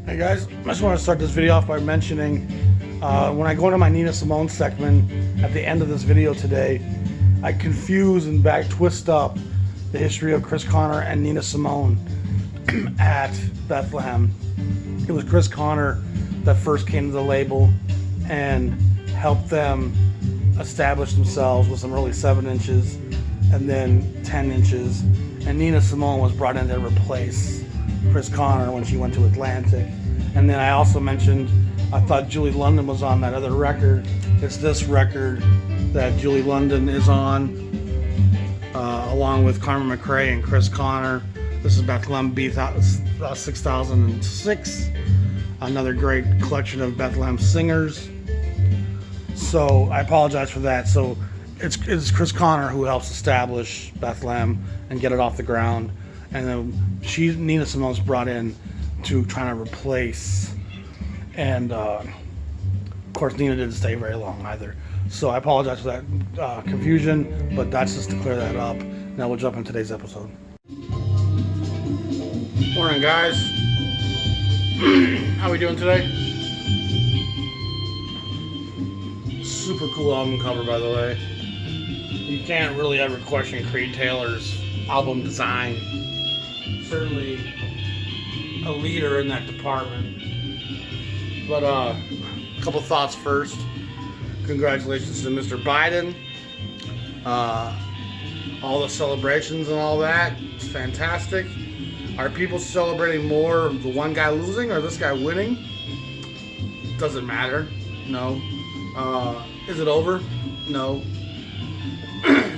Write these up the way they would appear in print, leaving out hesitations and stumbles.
Hey guys, I just want to start this video off by mentioning when I go into my NIna Simone segment at the end of this video today, I confuse and back twist up the history of Chris Connor and NIna Simone at Bethlehem. It was Chris Connor that first came to the label and helped them establish themselves with some early 7 inches and then 10 inches. And NIna Simone was brought in to replace Chris Connor when she went to Atlantic. And then I also mentioned I thought Julie London was on that other record. It's this record that Julie London is on, along with Carmen McRae and Chris Connor. This is Bethlehem Beat 6006, another great collection of Bethlehem singers. So I apologize for that. So it's Chris Connor who helps establish Bethlehem and get it off the ground, and then NIna Simone's brought in to try to replace, and of course NIna didn't stay very long either. So I apologize for that confusion, but that's just to clear that up. Now we'll jump into today's episode. Morning guys. How we doing today? Super cool album cover, by the way. You can't really ever question Creed Taylor's album design. Certainly a leader in that department. But a couple thoughts first. Congratulations to Mr. Biden. All the celebrations and all that. It's fantastic. Are people celebrating more the one guy losing or this guy winning? Doesn't matter. No. Is it over? No.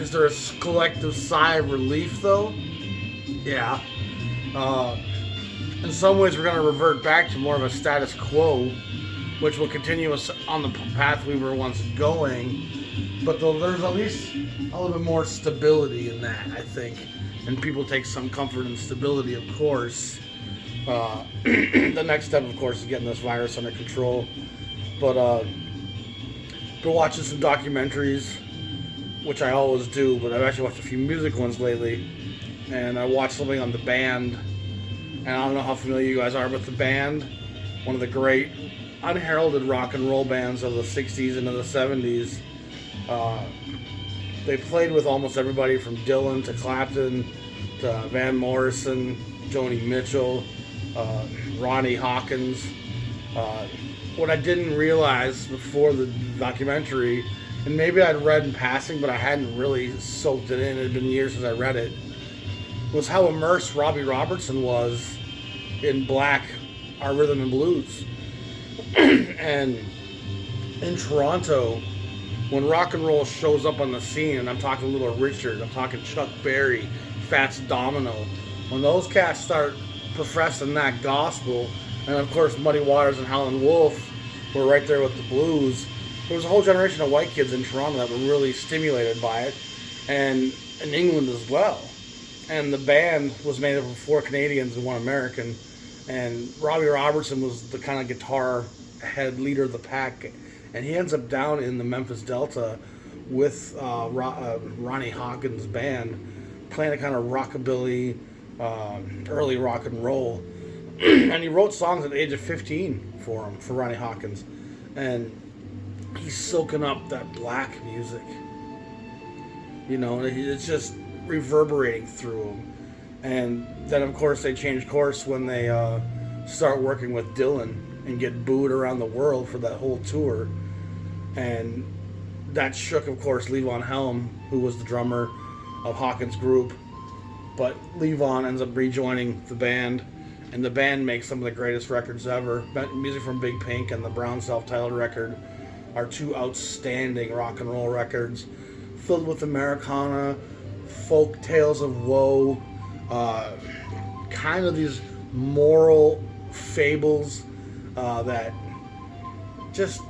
Is there a collective sigh of relief though? Yeah. In some ways we're going to revert back to more of a status quo, which will continue us on the path we were once going, but there's at least a little bit more stability in that, I think, and people take some comfort in stability, of course. The next step, of course, is getting this virus under control. But been watching some documentaries, which I always do, but I've actually watched a few music ones lately, and I watched something on the Band, and I don't know how familiar you guys are with the Band, one of the great unheralded rock and roll bands of the 60s into the 70s. They played with almost everybody from Dylan to Clapton to Van Morrison, Joni Mitchell, Ronnie Hawkins. What I didn't realize before the documentary, and maybe I'd read in passing, but I hadn't really soaked it in, it had been years since I read it, was how immersed Robbie Robertson was in Black, Our Rhythm and Blues. And in Toronto, when rock and roll shows up on the scene, and I'm talking Little Richard, I'm talking Chuck Berry, Fats Domino, when those cats start professing that gospel, and of course Muddy Waters and Howlin' Wolf were right there with the blues, there was a whole generation of white kids in Toronto that were really stimulated by it, and in England as well. And the band was made up of 4 Canadians and 1 American, and Robbie Robertson was the kind of guitar head leader of the pack, and he ends up down in the Memphis Delta with Ronnie Hawkins' band, playing a kind of rockabilly, early rock and roll. And he wrote songs at the age of 15 for Ronnie Hawkins, and he's soaking up that black music. You know, it's just reverberating through him. And then of course they change course when they start working with Dylan and get booed around the world for that whole tour. And that shook, of course, Levon Helm, who was the drummer of Hawkins' group. But Levon ends up rejoining the band, and the band makes some of the greatest records ever. Music from Big Pink and the Brown self-titled record are 2 outstanding rock and roll records, filled with Americana, folk tales of woe, kind of these moral fables that just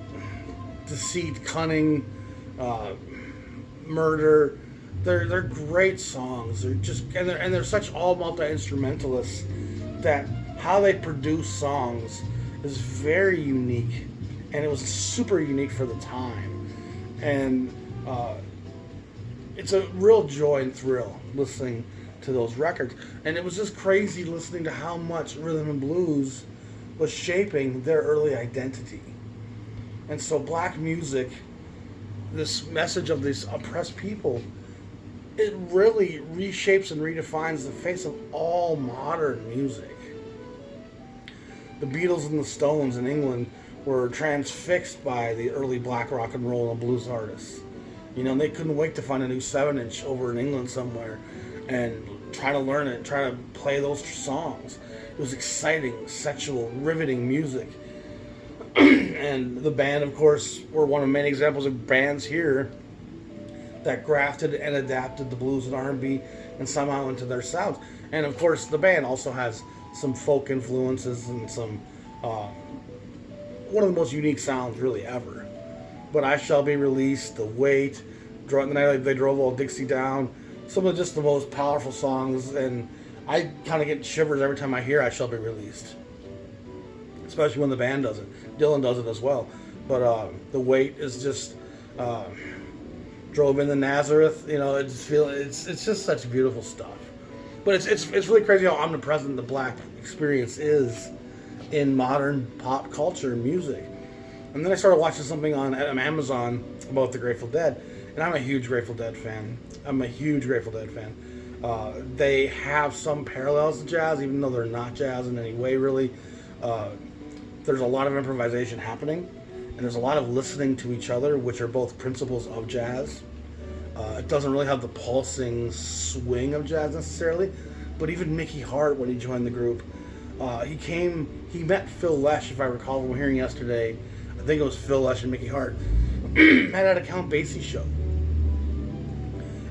deceit, cunning, murder. They're great songs. They're such all multi-instrumentalists that how they produce songs is very unique, and it was super unique for the time. And it's a real joy and thrill listening to those records. And it was just crazy listening to how much rhythm and blues was shaping their early identity. And so black music, this message of these oppressed people, it really reshapes and redefines the face of all modern music. The Beatles and the Stones in England were transfixed by the early black rock and roll and blues artists. You know, they couldn't wait to find a new 7-inch over in England somewhere and try to learn it, try to play those songs. It was exciting, sexual, riveting music. And the band, of course, were one of many examples of bands here that grafted and adapted the blues and R&B and somehow into their sounds. And of course, the band also has some folk influences and some one of the most unique sounds really ever. But I Shall Be Released, The Weight, The Night They Drove Old Dixie Down, some of just the most powerful songs, and I kind of get shivers every time I hear I Shall Be Released, especially when the band does it. Dylan does it as well. But The Weight is just Drove into Nazareth. You know, it's just such beautiful stuff. But it's really crazy how omnipresent the black experience is in modern pop culture music. And then I started watching something on Amazon about the Grateful Dead, and I'm a huge Grateful Dead fan. They have some parallels to jazz, even though they're not jazz in any way, really. There's a lot of improvisation happening, and there's a lot of listening to each other, which are both principles of jazz. It doesn't really have the pulsing swing of jazz necessarily, but even Mickey Hart, when he joined the group, he met Phil Lesh, if I recall from hearing yesterday. I think it was Phil Lesh and Mickey Hart met at a Count Basie show.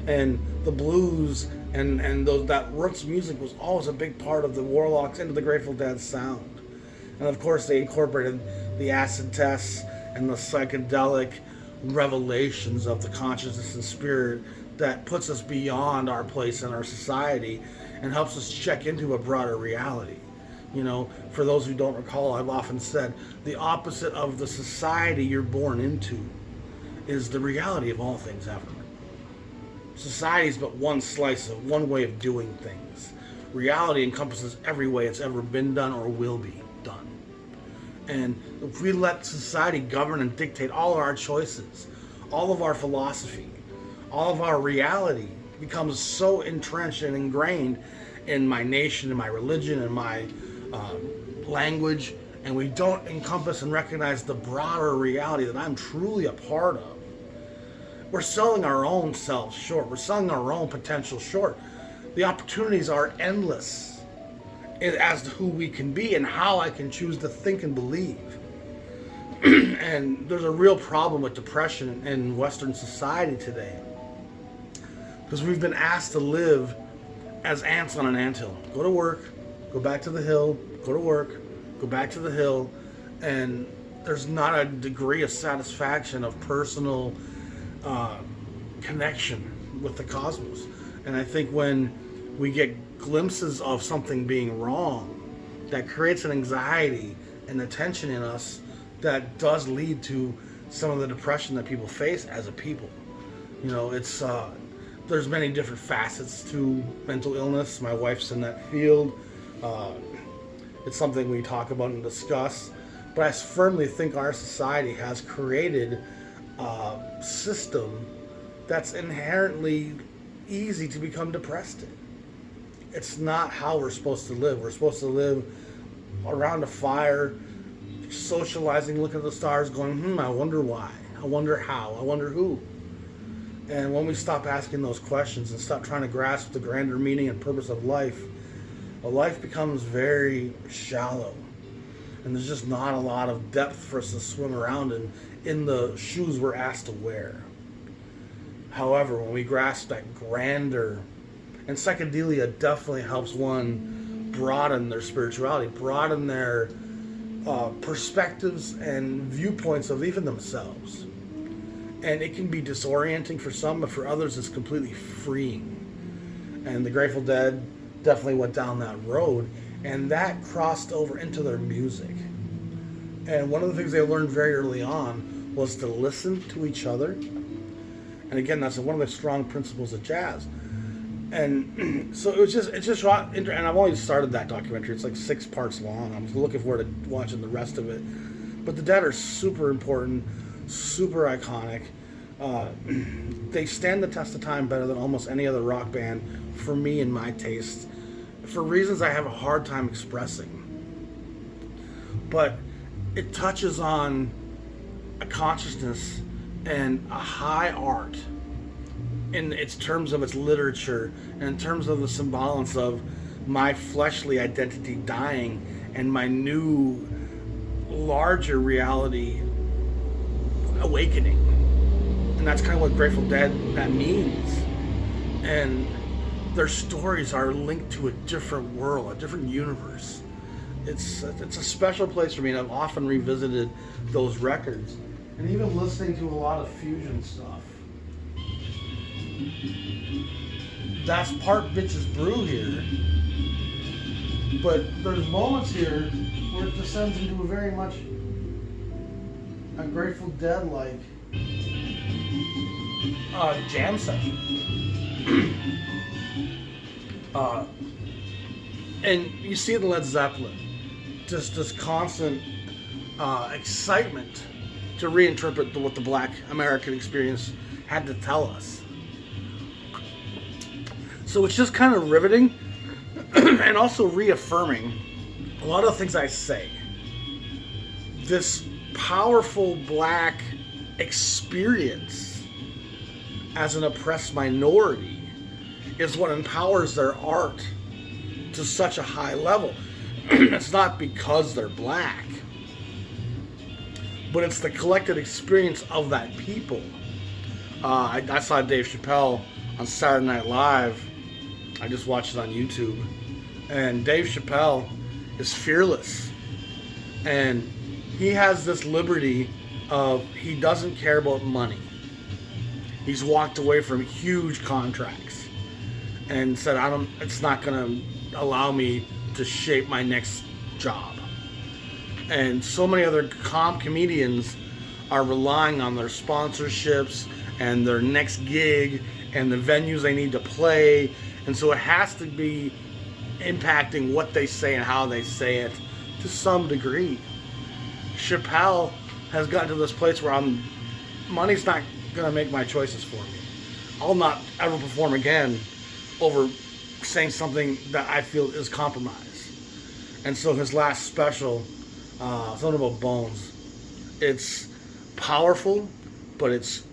And the blues and that roots music was always a big part of the Warlocks into the Grateful Dead sound. And of course they incorporated the acid tests and the psychedelic revelations of the consciousness and spirit that puts us beyond our place in our society and helps us check into a broader reality. You know, for those who don't recall, I've often said the opposite of the society you're born into is the reality of all things ever. Society is but one slice of one way of doing things. Reality encompasses every way it's ever been done or will be done. And if we let society govern and dictate all of our choices, all of our philosophy, all of our reality becomes so entrenched and ingrained in my nation, in my religion, in my language, and we don't encompass and recognize the broader reality that I'm truly a part of, we're selling our own selves short. We're selling our own potential short. The opportunities are endless as to who we can be and how I can choose to think and believe. And there's a real problem with depression in Western society today, because we've been asked to live as ants on an anthill. Go to work, go back to the hill, go to work, go back to the hill, and there's not a degree of satisfaction of personal connection with the cosmos. And I think when we get glimpses of something being wrong, that creates an anxiety and a tension in us that does lead to some of the depression that people face as a people. You know, it's there's many different facets to mental illness. My wife's in that field. It's something we talk about and discuss. But I firmly think our society has created a system that's inherently easy to become depressed in. It's not how we're supposed to live. We're supposed to live around a fire, socializing, looking at the stars, going, I wonder why, I wonder how, I wonder who. And when we stop asking those questions and stop trying to grasp the grander meaning and purpose of life, life becomes very shallow. And there's just not a lot of depth for us to swim around in the shoes we're asked to wear. However, when we grasp that grander, and psychedelia definitely helps one broaden their spirituality, broaden their perspectives and viewpoints of even themselves. And it can be disorienting for some, but for others it's completely freeing. And the Grateful Dead definitely went down that road, and that crossed over into their music. And one of the things they learned very early on was to listen to each other. And again, that's one of the strong principles of jazz. And so it's just shot, and I've only started that documentary. It's like 6 parts long. I'm looking forward to watching the rest of it. But the Dead are super important, super iconic. They stand the test of time better than almost any other rock band for me and my taste, for reasons I have a hard time expressing. But it touches on a consciousness and a high art in its terms of its literature, and in terms of the semblance of my fleshly identity dying and my new larger reality awakening. And that's kind of what Grateful Dead that means. And their stories are linked to a different world, a different universe. It's a special place for me, and I've often revisited those records, and even listening to a lot of fusion stuff. That's part Bitches Brew here, but there's moments here where it descends into a very much a Grateful Dead like jam session. And you see it in Led Zeppelin, just this constant excitement to reinterpret what the Black American experience had to tell us. So it's just kind of riveting and also reaffirming a lot of the things I say. This powerful Black experience as an oppressed minority is what empowers their art to such a high level. It's not because they're Black, but it's the collective experience of that people. I saw Dave Chappelle on Saturday Night Live. I just watched it on YouTube. And Dave Chappelle is fearless. And he has this liberty of, he doesn't care about money. He's walked away from huge contracts and said, it's not going to allow me to shape my next job. And so many other comedians are relying on their sponsorships and their next gig and the venues they need to play. And so it has to be impacting what they say and how they say it to some degree. Chappelle has gotten to this place where money's not going to make my choices for me. I'll not ever perform again over saying something that I feel is compromised. And so his last special, something about bones, it's powerful, but it's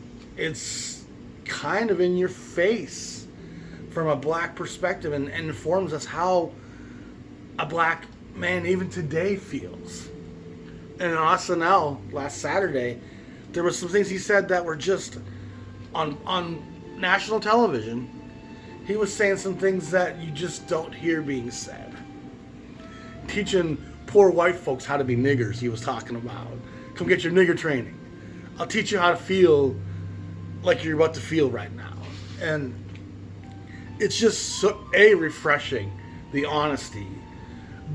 kind of in your face from a Black perspective, and informs us how a Black man even today feels. And on SNL last Saturday, there were some things he said that were just on national television. He was saying some things that you just don't hear being said. Teaching poor white folks how to be niggers, he was talking about. Come get your nigger training. I'll teach you how to feel like you're about to feel right now. And it's just A, refreshing, the honesty.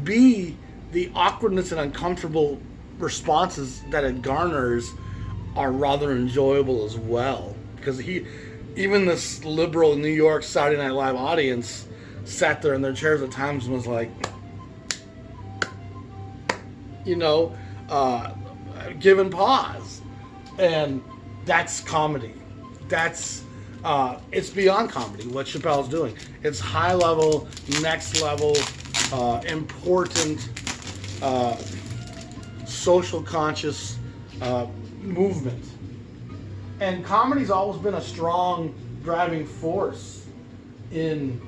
B, the awkwardness and uncomfortable responses that it garners are rather enjoyable as well. Because even this liberal New York Saturday Night Live audience sat there in their chairs at times and was like, giving pause. And that's comedy. It's beyond comedy, what Chappelle's doing. It's high level, next level, important, social conscious movement. And comedy's always been a strong driving force in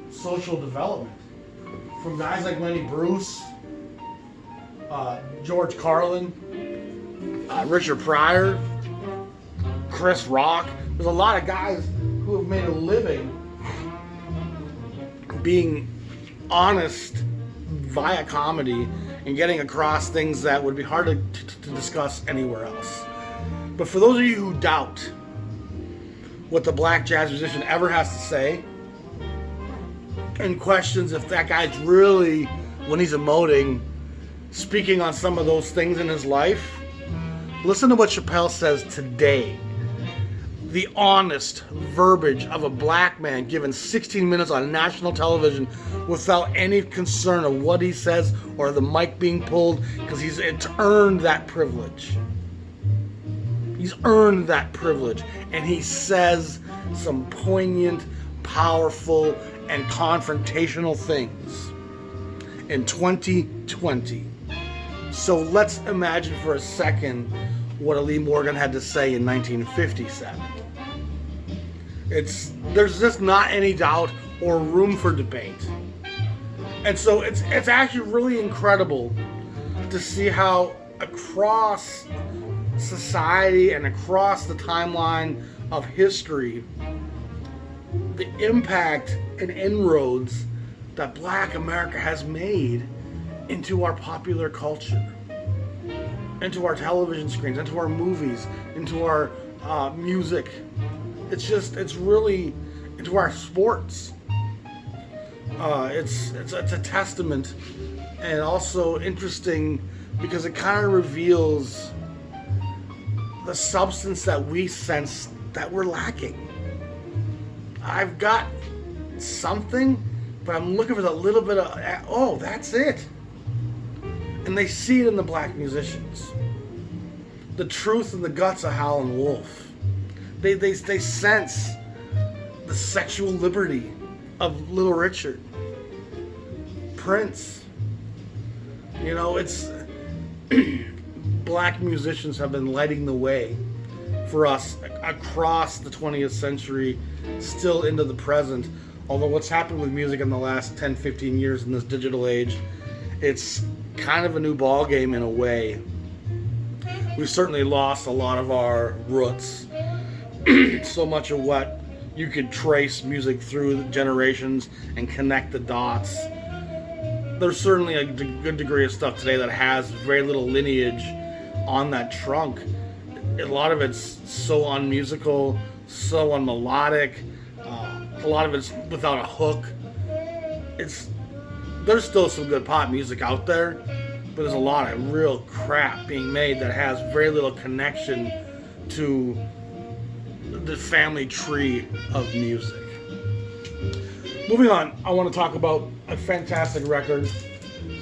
social development. From guys like Lenny Bruce, George Carlin, Richard Pryor, Chris Rock. There's a lot of guys who have made a living being honest via comedy and getting across things that would be hard to discuss anywhere else. But for those of you who doubt what the Black jazz musician ever has to say, and questions if that guy's really, when he's emoting, speaking on some of those things in his life, listen to what Chappelle says today the honest verbiage of a black man given 16 minutes on national television without any concern of what he says or the mic being pulled, because he's earned that privilege. He's earned that privilege, and he says some poignant, powerful, and confrontational things in 2020. So let's imagine for a second what Lee Morgan had to say in 1957. There's just not any doubt or room for debate. And so it's actually really incredible to see how across society and across the timeline of history, the impact and inroads that Black America has made into our popular culture, into our television screens, into our movies, into our music. It's really into our sports. It's a testament, and also interesting because it kind of reveals the substance that we sense that we're lacking. I've got something, but I'm looking for a little bit of, oh, that's it. And they see it in the black musicians. The truth and the guts of Howlin' Wolf. They sense the sexual liberty of Little Richard. Prince. You know, it's black musicians have been lighting the way for us across the 20th century, still into the present. Although what's happened with music in the last 10, 15 years in this digital age, it's kind of a new ball game in a way. We've certainly lost a lot of our roots. So much of what you could trace music through the generations and connect the dots. There's certainly a good degree of stuff today that has very little lineage on that trunk. A lot of it's so unmusical, so unmelodic. A lot of it's without a hook. There's still some good pop music out there, but there's a lot of real crap being made that has very little connection to the family tree of music. Moving on, I want to talk about a fantastic record,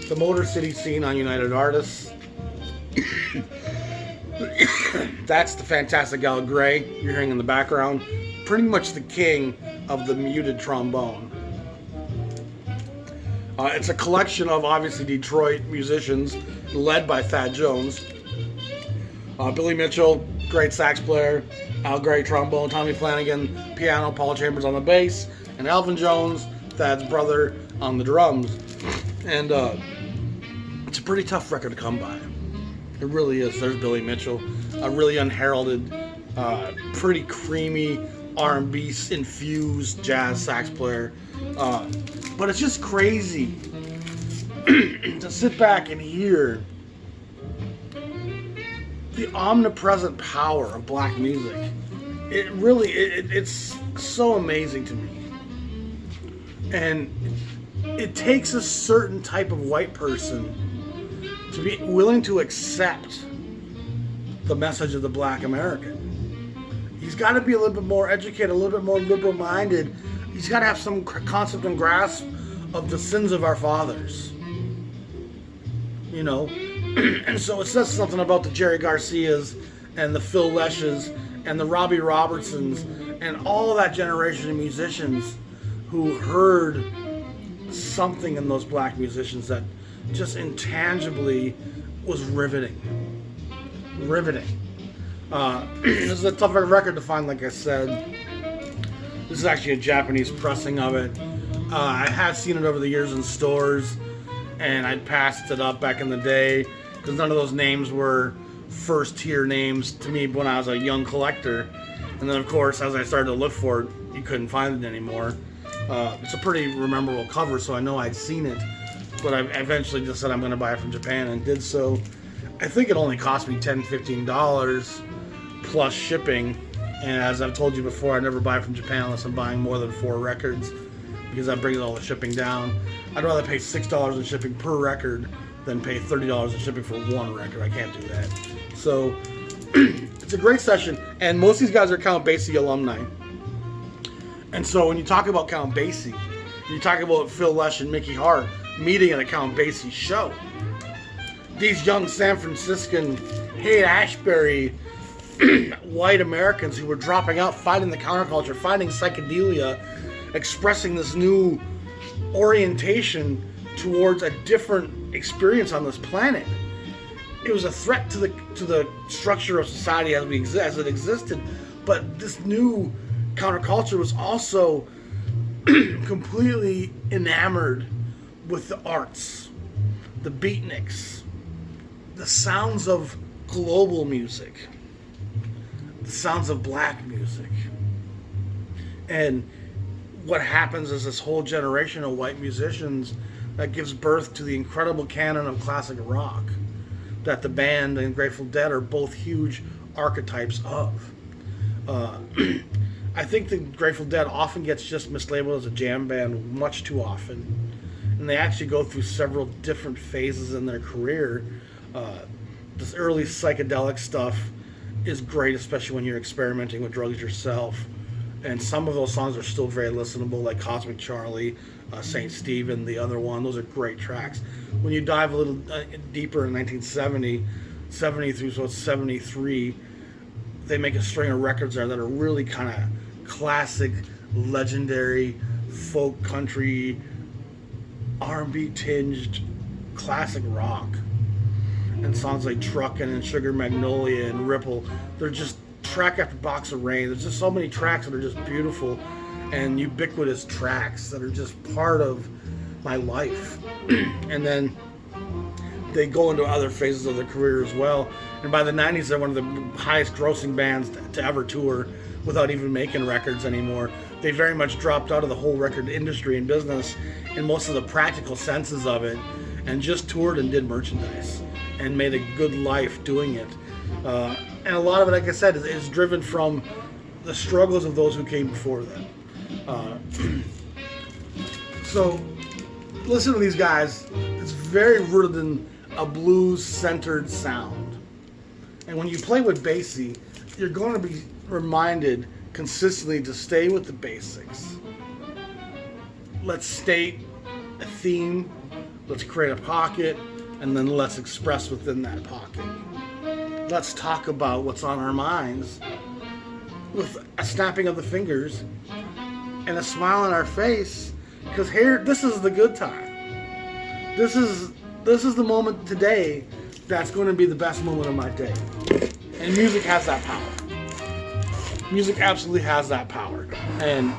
the Motor City Scene on United Artists. That's the fantastic Al Gray you're hearing in the background. Pretty much the king of the muted trombone. It's a collection of obviously Detroit musicians led by Thad Jones. Billy Mitchell, great sax player. Al Gray, trombone. Tommy Flanagan, piano. Paul Chambers on the bass. And Alvin Jones, Thad's brother, on the drums. And it's a pretty tough record to come by. It really is. There's Billy Mitchell, a really unheralded, pretty creamy R&B infused jazz sax player. But it's just crazy to sit back and hear the omnipresent power of black music. It really, it's so amazing to me. And it takes a certain type of white person to be willing to accept the message of the black American. He's got to be a little bit more educated, a little bit more liberal-minded. He's got to have some concept and grasp of the sins of our fathers. You know? And so it says something about the Jerry Garcias and the Phil Leshes and the Robbie Robertsons and all that generation of musicians who heard something in those black musicians that just intangibly was riveting. This is a tough record to find, like I said. This is actually a Japanese pressing of it. I have seen it over the years in stores, and I'd passed it up back in the day because none of those names were first tier names to me when I was a young collector. And then, of course, as I started to look for it, you couldn't find it anymore. It's a pretty memorable cover, so I know I'd seen it. But I eventually just said I'm going to buy it from Japan and did so. I think it only cost me $10, $15 plus shipping. And as I've told you before, I never buy from Japan unless I'm buying more than 4 records because that brings all the shipping down. I'd rather pay $6 in shipping per record than pay $30 in shipping for 1 record. I can't do that. So it's a great session, and most of these guys are Count Basie alumni. And so when you talk about Count Basie, you talk about Phil Lesh and Mickey Hart meeting at a Count Basie show. These young San Franciscan Haight-Ashbury white Americans who were dropping out, fighting the counterculture, fighting psychedelia, expressing this new orientation towards a different experience on this planet. It was a threat to the structure of society as it existed, but this new counterculture was also completely enamored with the arts, the beatniks, the sounds of global music, the sounds of black music. And what happens is this whole generation of white musicians that gives birth to the incredible canon of classic rock that the band and Grateful Dead are both huge archetypes of. I think the Grateful Dead often gets just mislabeled as a jam band much too often. And they actually go through several different phases in their career. This early psychedelic stuff is great, especially when you're experimenting with drugs yourself. And some of those songs are still very listenable, like Cosmic Charlie, St. Stephen, the other one. Those are great tracks. When you dive a little deeper in 1970, 70 through so it's 73, they make a string of records there that are really kind of classic, legendary, folk country, R&B tinged classic rock. And songs like Truckin' and Sugar Magnolia and Ripple, they're just track after Box of Rain. There's just so many tracks that are just beautiful and ubiquitous tracks that are just part of my life. And then they go into other phases of their career as well. And by the 90s, they're one of the highest grossing bands to ever tour without even making records anymore. They very much dropped out of the whole record industry and business in most of the practical senses of it, and just toured and did merchandise and made a good life doing it. And a lot of it, like I said, is driven from the struggles of those who came before them. So listen to these guys. It's very rooted in a blues-centered sound. And when you play with Basie, you're going to be reminded consistently to stay with the basics. Let's state a theme, let's create a pocket, and then let's express within that pocket. Let's talk about what's on our minds with a snapping of the fingers and a smile on our face, because here, this is the good time. This is the moment today that's going to be the best moment of my day. And music has that power. Music absolutely has that power. And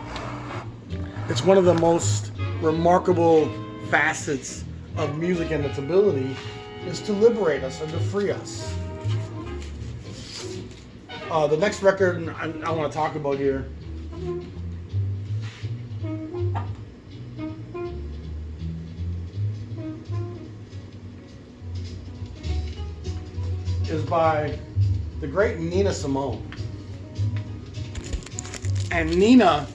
it's one of the most remarkable facets of music and its ability is to liberate us and to free us. The next record I want to talk about here is by the great NIna Simone. And Nina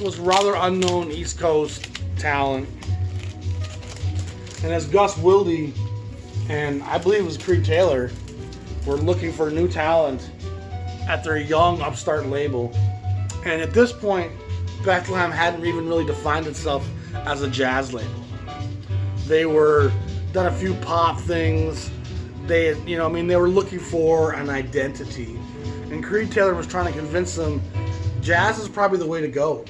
was rather unknown East Coast talent. And as Gus Wilde and I believe it was Creed Taylor were looking for new talent at their young upstart label. And at this point, Bethlehem hadn't even really defined itself as a jazz label. They were done a few pop things. They had, they were looking for an identity. And Creed Taylor was trying to convince them jazz is probably the way to go.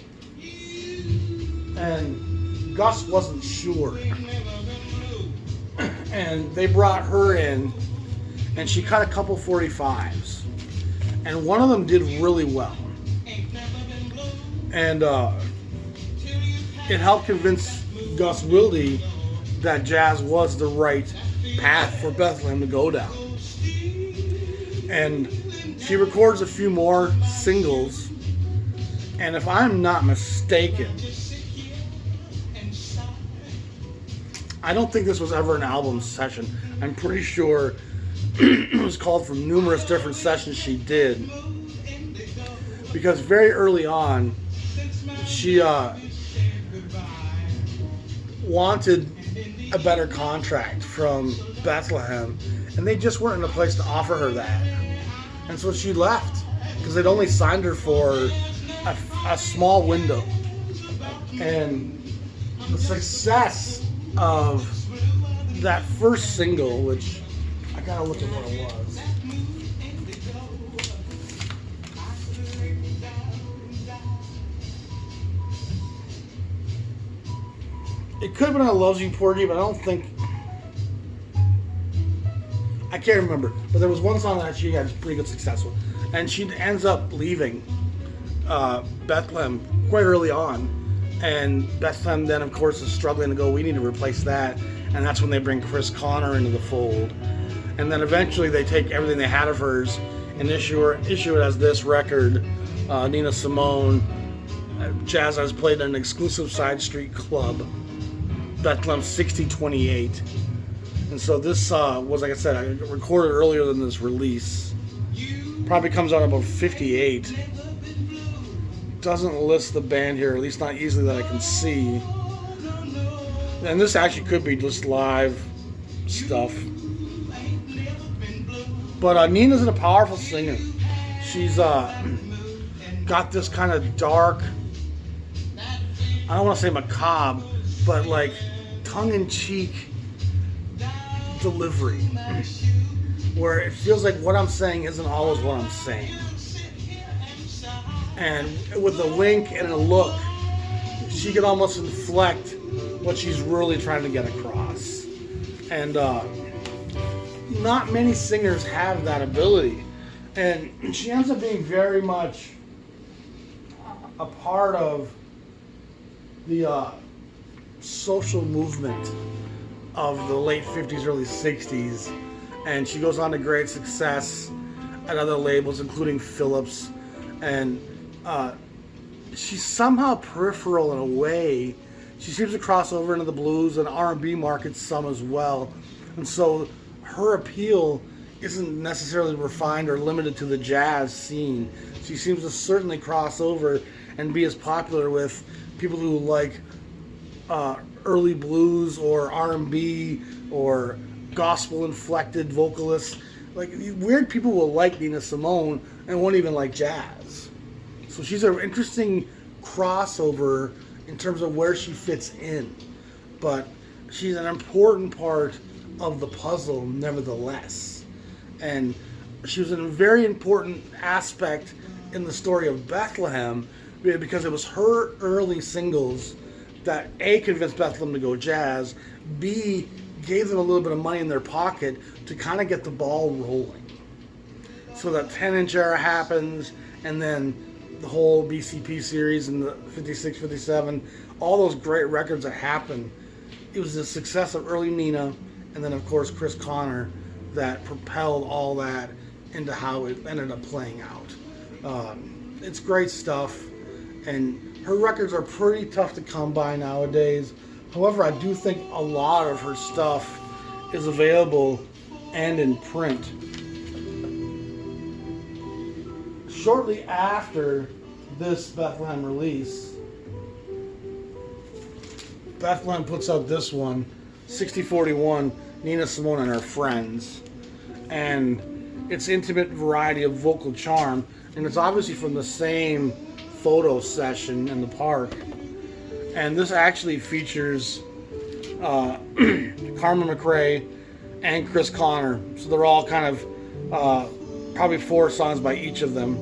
And Gus wasn't sure. And they brought her in, and she cut a couple 45s. And one of them did really well. And it helped convince Gus Wilde that jazz was the right path for Bethlehem to go down. And she records a few more singles, and if I'm not mistaken, I don't think this was ever an album session. I'm pretty sure it was called from numerous different sessions she did, because very early on she wanted a better contract from Bethlehem, and they just weren't in a place to offer her that. And so she left because they'd only signed her for a small window. And the success of that first single, which I gotta look at what it was. It could have been a Loves You Porgy, but I don't think. I can't remember. But there was one song that she had pretty good success with. And she ends up leaving Bethlehem quite early on. And Bethlehem then, of course, is struggling to go, we need to replace that. And that's when they bring Chris Connor into the fold. And then eventually they take everything they had of hers and issue it as this record, NIna Simone. Jazz has played in an exclusive side street club, Bethlehem 6028. And so this was, like I said, I recorded earlier than this release. Probably comes out about 58. Doesn't list the band here, at least not easily that I can see. And this actually could be just live stuff. But Nina's a powerful singer. She's got this kind of dark, I don't want to say macabre, but like tongue-in-cheek delivery, where it feels like what I'm saying isn't always what I'm saying. And with a wink and a look, she can almost inflect what she's really trying to get across. And not many singers have that ability. And she ends up being very much a part of the social movement of the late 50s, early 60s. And she goes on to great success at other labels, including Philips. And she's somehow peripheral in a way. She seems to cross over into the blues and R&B markets some as well. And so her appeal isn't necessarily refined or limited to the jazz scene. She seems to certainly cross over and be as popular with people who like early blues or R&B or gospel-inflected vocalists. Like, weird people will like Nina Simone and won't even like jazz. So she's an interesting crossover in terms of where she fits in. But she's an important part of the puzzle nevertheless. And she was a very important aspect in the story of Bethlehem because it was her early singles that A, convinced Bethlehem to go jazz, B, gave them a little bit of money in their pocket to kind of get the ball rolling. So that 10-inch era happens, and then the whole BCP series and the 56, 57, all those great records that happened. It was the success of early Nina, and then of course Chris Connor, that propelled all that into how it ended up playing out. It's great stuff, and her records are pretty tough to come by nowadays. However, I do think a lot of her stuff is available and in print. Shortly after this Bethlehem release, Bethlehem puts out this one, 6041, NIna Simone and Her Friends. And it's intimate variety of vocal charm, and it's obviously from the same photo session in the park. And this actually features Carmen McRae and Chris Connor. So they're all kind of probably 4 songs by each of them.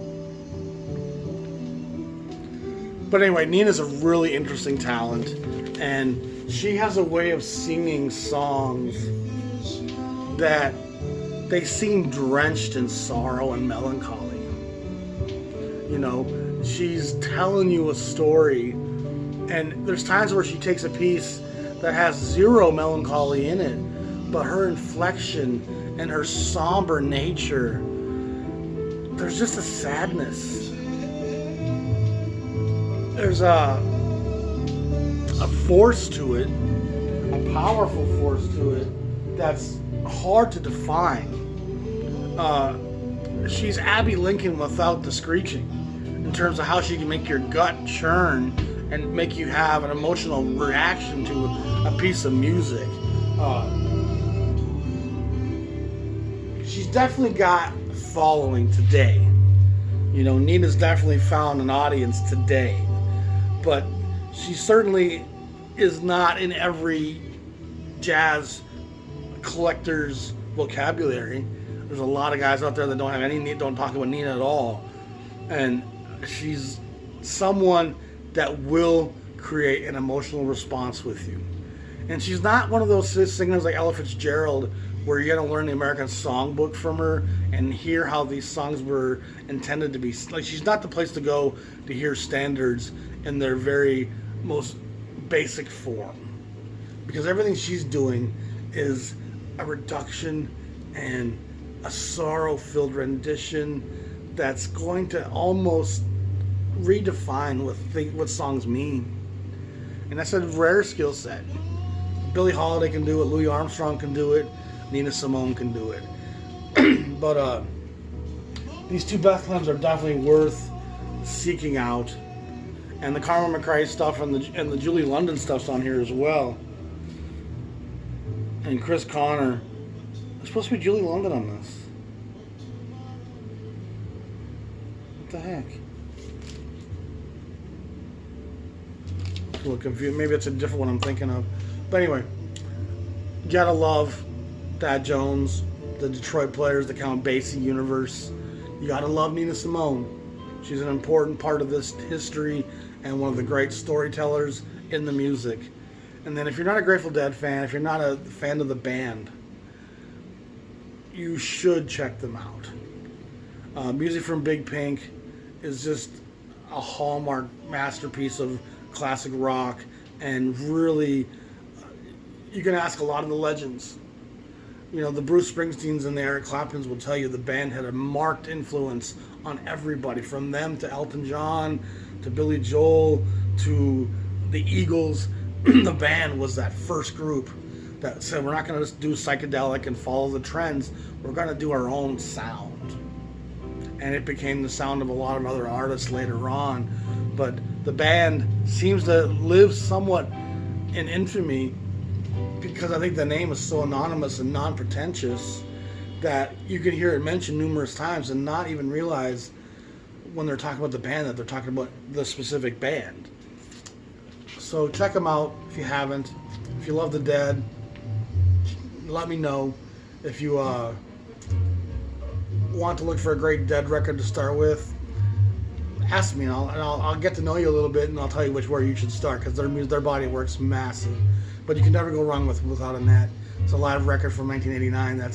But anyway, Nina's a really interesting talent, and she has a way of singing songs that they seem drenched in sorrow and melancholy. You know, she's telling you a story, and there's times where she takes a piece that has zero melancholy in it, but her inflection and her somber nature, there's just a sadness. There's a force to it, a powerful force to it that's hard to define. She's Abby Lincoln without the screeching, in terms of how she can make your gut churn and make you have an emotional reaction to a piece of music. She's definitely got following today. You know, Nina's definitely found an audience today, but she certainly is not in every jazz collector's vocabulary. There's a lot of guys out there that don't talk about Nina at all, and she's someone that will create an emotional response with you. And she's not one of those singers like Ella Fitzgerald where you got to learn the American Songbook from her and hear how these songs were intended to be. Like, she's not the place to go to hear standards in their very most basic form, because everything she's doing is a reduction and a sorrow-filled rendition that's going to almost redefine what songs mean. And that's a rare skill set. Billie Holiday can do it, Louis Armstrong can do it, NIna Simone can do it. But these two Bethlehems are definitely worth seeking out. And the Carmen McRae stuff and the Julie London stuff's on here as well. And Chris Connor. There's supposed to be Julie London on this. What the heck? A little confused. Maybe it's a different one I'm thinking of. But anyway, you gotta love Thad Jones, the Detroit Players, the Count Basie universe. You gotta love Nina Simone. She's an important part of this history and one of the great storytellers in the music. And then if you're not a Grateful Dead fan, if you're not a fan of the band, you should check them out. Music from Big Pink is just a hallmark masterpiece of classic rock, and really, you can ask a lot of the legends. You know, the Bruce Springsteens and the Eric Claptons will tell you the band had a marked influence on everybody, from them to Elton John, to Billy Joel, to the Eagles. The band was that first group that said, we're not going to just do psychedelic and follow the trends, we're going to do our own sound. And it became the sound of a lot of other artists later on. But the band seems to live somewhat in infamy because I think the name is so anonymous and non-pretentious that you can hear it mentioned numerous times and not even realize when they're talking about the band that they're talking about the specific band. So check them out if you haven't. If you love the Dead, let me know. If you want to look for a great Dead record to start with, ask me, and I'll get to know you a little bit, and I'll tell you where you should start, because their body of work's massive. But you can never go wrong without a Net. It's a live record from 1989.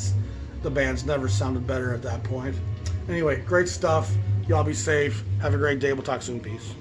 The band's never sounded better at that point. Anyway, great stuff. Y'all be safe. Have a great day. We'll talk soon. Peace.